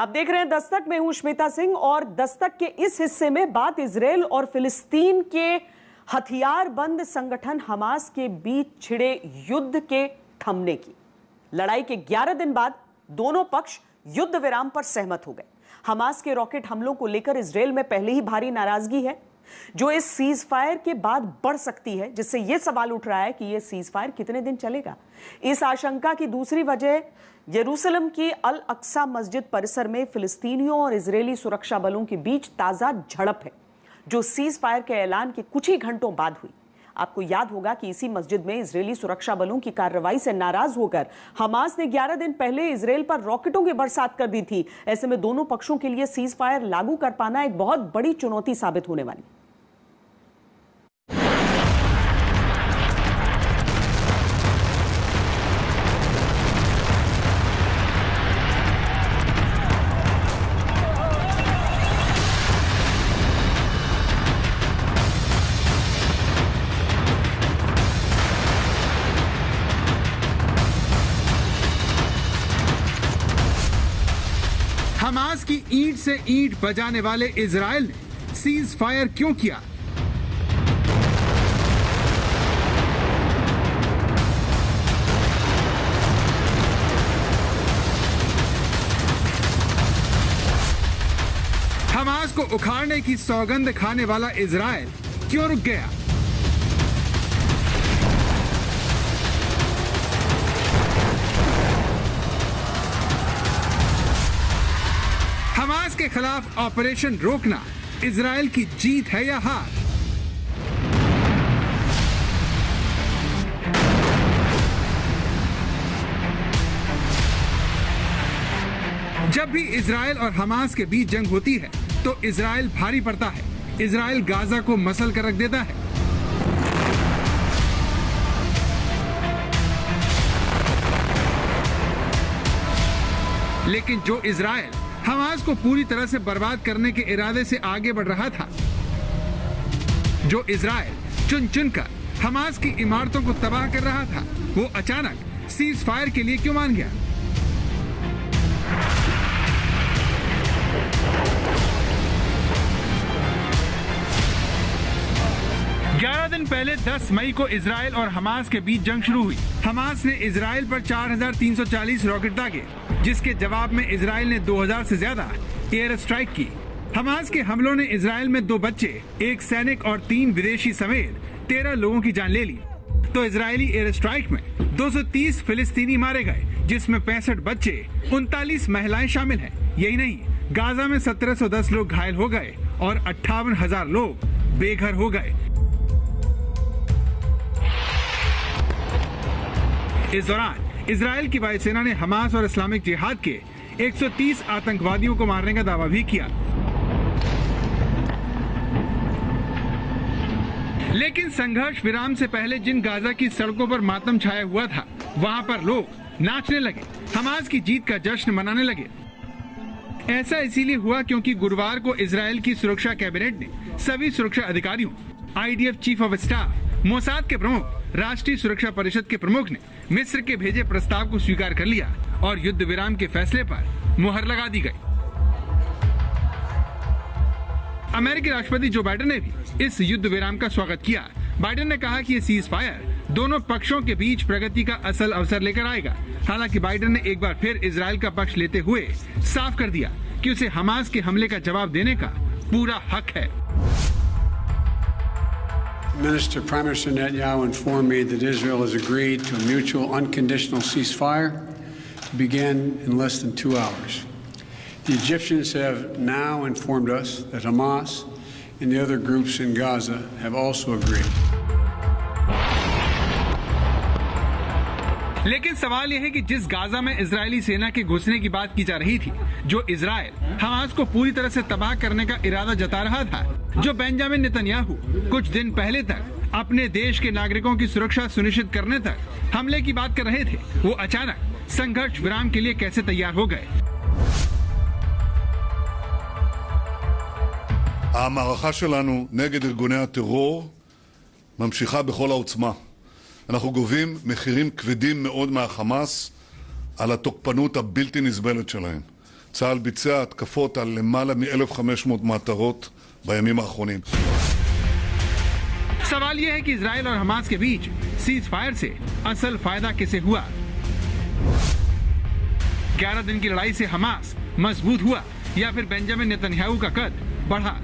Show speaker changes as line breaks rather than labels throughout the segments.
आप देख रहे हैं दस्तक में, हूं श्वेता सिंह और दस्तक के इस हिस्से में बात इजराइल और फिलिस्तीन के हथियारबंद संगठन हमास के बीच छिड़े युद्ध के थमने की। लड़ाई के 11 दिन बाद दोनों पक्ष युद्ध विराम पर सहमत हो गए। हमास के रॉकेट हमलों को लेकर इजराइल में पहले ही भारी नाराजगी है जो इस सीज फायर के बाद बढ़ सकती है, जिससे यह सवाल उठ रहा है कि यह सीज फायर कितने दिन चलेगा। इस आशंका की दूसरी वजह यरूशलेम की अल अक्सा मस्जिद परिसर में फिलिस्तीनियों और इजरायली सुरक्षा बलों के बीच ताजा झड़प है जो सीज फायर के ऐलान के कुछ ही घंटों बाद हुई। आपको याद होगा कि इसी मस्जिद में इजरायली सुरक्षा बलों की कार्रवाई से नाराज होकर हमास ने 11 दिन पहले इजराइल पर रॉकेटों की बरसात कर दी थी। ऐसे में दोनों पक्षों के लिए सीज फायर लागू कर पाना एक बहुत बड़ी चुनौती साबित होने वाली।
हमास की ईंट से ईंट बजाने वाले इजराइल ने सीज फायर क्यों किया? हमास को उखाड़ने की सौगंध खाने वाला इजराइल क्यों रुक गया? हमास के खिलाफ ऑपरेशन रोकना इजराइल की जीत है या हार? जब भी इजराइल और हमास के बीच जंग होती है तो इजराइल भारी पड़ता है। इजराइल गाजा को मसल कर रख देता है। लेकिन जो इजराइल हमास को पूरी तरह से बर्बाद करने के इरादे से आगे बढ़ रहा था, जो इजराइल चुन चुनकर हमास की इमारतों को तबाह कर रहा था, वो अचानक सीज फायर के लिए क्यों मान गया? दिन पहले 10 मई को इजराइल और हमास के बीच जंग शुरू हुई। हमास ने इजराइल पर 4340 रॉकेट दागे, जिसके जवाब में इजराइल ने 2000 से ज्यादा एयर स्ट्राइक की। हमास के हमलों ने इजराइल में 2 बच्चे, 1 सैनिक और 3 विदेशी समेत 13 लोगों की जान ले ली। तो इजरायली एयर स्ट्राइक में 230 फिलिस्तीनी मारे गए, जिसमें 65 बच्चे, 39 महिलाएं शामिल हैं। यही नहीं, गाजा में 1710 लोग घायल हो गए और 58,000 लोग बेघर हो गए। इस दौरान इजराइल की वायुसेना ने हमास और इस्लामिक जिहाद के 130 आतंकवादियों को मारने का दावा भी किया। लेकिन संघर्ष विराम से पहले जिन गाजा की सड़कों पर मातम छाया हुआ था, वहां पर लोग नाचने लगे, हमास की जीत का जश्न मनाने लगे। ऐसा इसीलिए हुआ क्योंकि गुरुवार को इजराइल की सुरक्षा कैबिनेट ने सभी सुरक्षा अधिकारियों, IDF chief of staff, Mossad के प्रमुख, राष्ट्रीय सुरक्षा परिषद के प्रमुख ने मिस्र के भेजे प्रस्ताव को स्वीकार कर लिया और युद्ध विराम के फैसले पर मुहर लगा दी गई। अमेरिकी राष्ट्रपति जो बाइडेन ने भी इस युद्ध विराम का स्वागत किया। बाइडेन ने कहा कि ये सीज फायर दोनों पक्षों के बीच प्रगति का असल अवसर लेकर आएगा। हालांकि बाइडेन ने एक बार फिर इजराइल का पक्ष लेते हुए साफ कर दिया कि उसे हमास के हमले का जवाब देने का पूरा हक है।
Prime Minister Netanyahu informed me that Israel has agreed to a mutual unconditional ceasefire to begin in less than 2 hours. The Egyptians have now informed us that Hamas and the other groups in Gaza have also agreed.
लेकिन सवाल यह है कि जिस Gaza में Israeli सेना के घुसने की बात की जा रही थी, जो इजराइल हमास को पूरी तरह से तबाह करने का इरादा जता रहा था, जो बेंजामिन नेतन्याहू कुछ दिन पहले तक अपने देश के नागरिकों की सुरक्षा सुनिश्चित करने तक हमले की बात कर रहे थे, वो अचानक संघर्ष विराम के लिए कैसे तैयार हो गए?
המערכה שלנו נגד ארגוני הטרור ממשיכה בכל העוצמה. אנחנו גובים מחירים כבדים מאוד מהחמאס על התוקפנות הבלתי נסבלת שלהם. צה"ל ביצע התקפות על למעלה מ-1,500 מטרות בימים האחרונים.
सवाल यह है कि इजराइल और हमास के बीच सीज फायर से असल फायदा किसे हुआ? 11 दिन की लड़ाई से हमास मजबूत हुआ या फिर बेंजामिन नेतन्याहू का कद बढ़ा?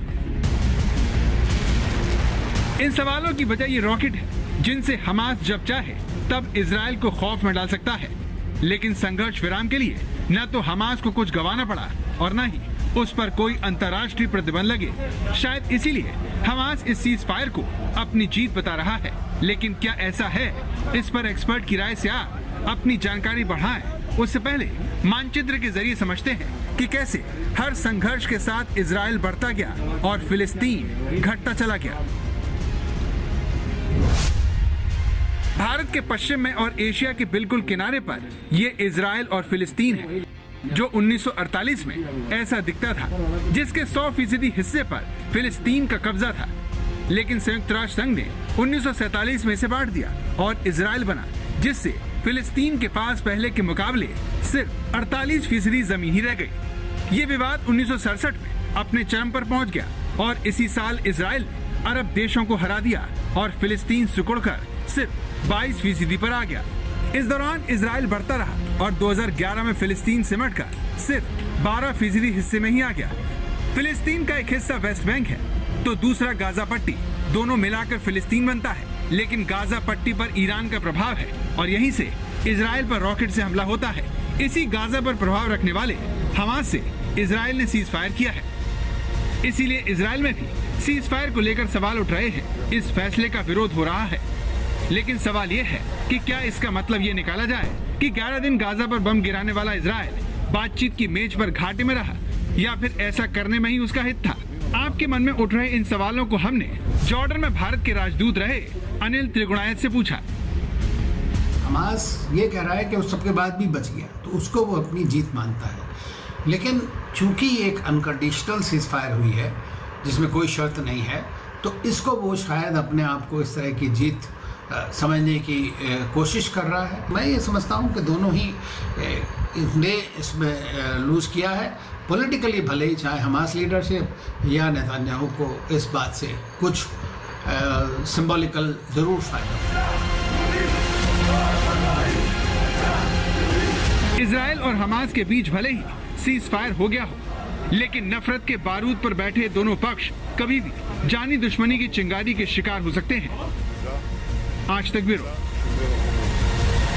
इन सवालों की वजह ये रॉकेट है जिनसे हमास जब चाहे तब इजराइल को खौफ में डाल सकता है। लेकिन संघर्ष विराम के लिए न तो हमास को कुछ गंवाना पड़ा और न ही उस पर कोई अंतर्राष्ट्रीय प्रतिबंध लगे। शायद इसीलिए हमास इस सीज फायर को अपनी जीत बता रहा है। लेकिन क्या ऐसा है? इस पर एक्सपर्ट की राय से आप अपनी जानकारी बढ़ाएं। उससे पहले मानचित्र के जरिए समझते हैं कि कैसे हर संघर्ष के साथ इजराइल बढ़ता गया और फिलिस्तीन घटता चला गया। भारत के पश्चिम में और एशिया के बिल्कुल किनारे पर ये इजराइल और फिलिस्तीन है, जो 1948 में ऐसा दिखता था, जिसके 100% हिस्से पर फिलिस्तीन का कब्जा था। लेकिन संयुक्त राष्ट्र संघ ने 1947 में इसे बांट दिया और इजराइल बना, जिससे फिलिस्तीन के पास पहले के मुकाबले सिर्फ 48% जमीन ही रह गई। ये विवाद 1967 में अपने चरम पर पहुंच गया और इसी साल इजराइल ने अरब देशों को हरा दिया और फिलिस्तीन सिकुड़कर सिर्फ 22% पर आ गया। इस दौरान इजराइल बढ़ता रहा और 2011 में फिलिस्तीन सिमटकर सिर्फ 12% हिस्से में ही आ गया। फिलिस्तीन का एक हिस्सा वेस्ट बैंक है तो दूसरा गाजा पट्टी, दोनों मिलाकर फिलिस्तीन बनता है। लेकिन गाजा पट्टी पर ईरान का प्रभाव है और यहीं से इजराइल पर रॉकेट से हमला होता है। इसी गाजा पर प्रभाव रखने वाले हमास से इजराइल ने सीज फायर किया है। इसीलिए इजराइल में भी सीज फायर को लेकर सवाल उठ रहे हैं। इस फैसले का विरोध हो रहा है। लेकिन सवाल ये है कि क्या इसका मतलब ये निकाला जाए कि 11 दिन गाजा पर बम गिराने वाला इजराइल बातचीत की मेज पर घाटे में रहा या फिर ऐसा करने में ही उसका हित था? आपके मन में उठ रहे इन सवालों को हमने जॉर्डन में भारत के राजदूत रहे अनिल त्रिगुणायत से पूछा।
हमास ये कह रहा है कि उस सबके बाद भी बच गया, तो उसको वो अपनी जीत मानता है। लेकिन चूंकि एक अनकंडीशनल सीज फायर हुई है जिसमें कोई शर्त नहीं है, तो इसको वो शायद अपने आप को इस तरह की जीत समझने की कोशिश कर रहा है। मैं ये समझता हूँ कि दोनों ही ने इसमें लूज़ किया है। पॉलिटिकली भले ही चाहे हमास लीडरशिप या नेतन्याहू को इस बात से कुछ सिंबॉलिकल जरूर फायदा।
इजराइल और हमास के बीच भले ही सीज फायर हो गया हो, लेकिन नफरत के बारूद पर बैठे दोनों पक्ष कभी भी जानी दुश्मनी की चिंगारी के शिकार हो सकते हैं। आज तक ब्यूरो।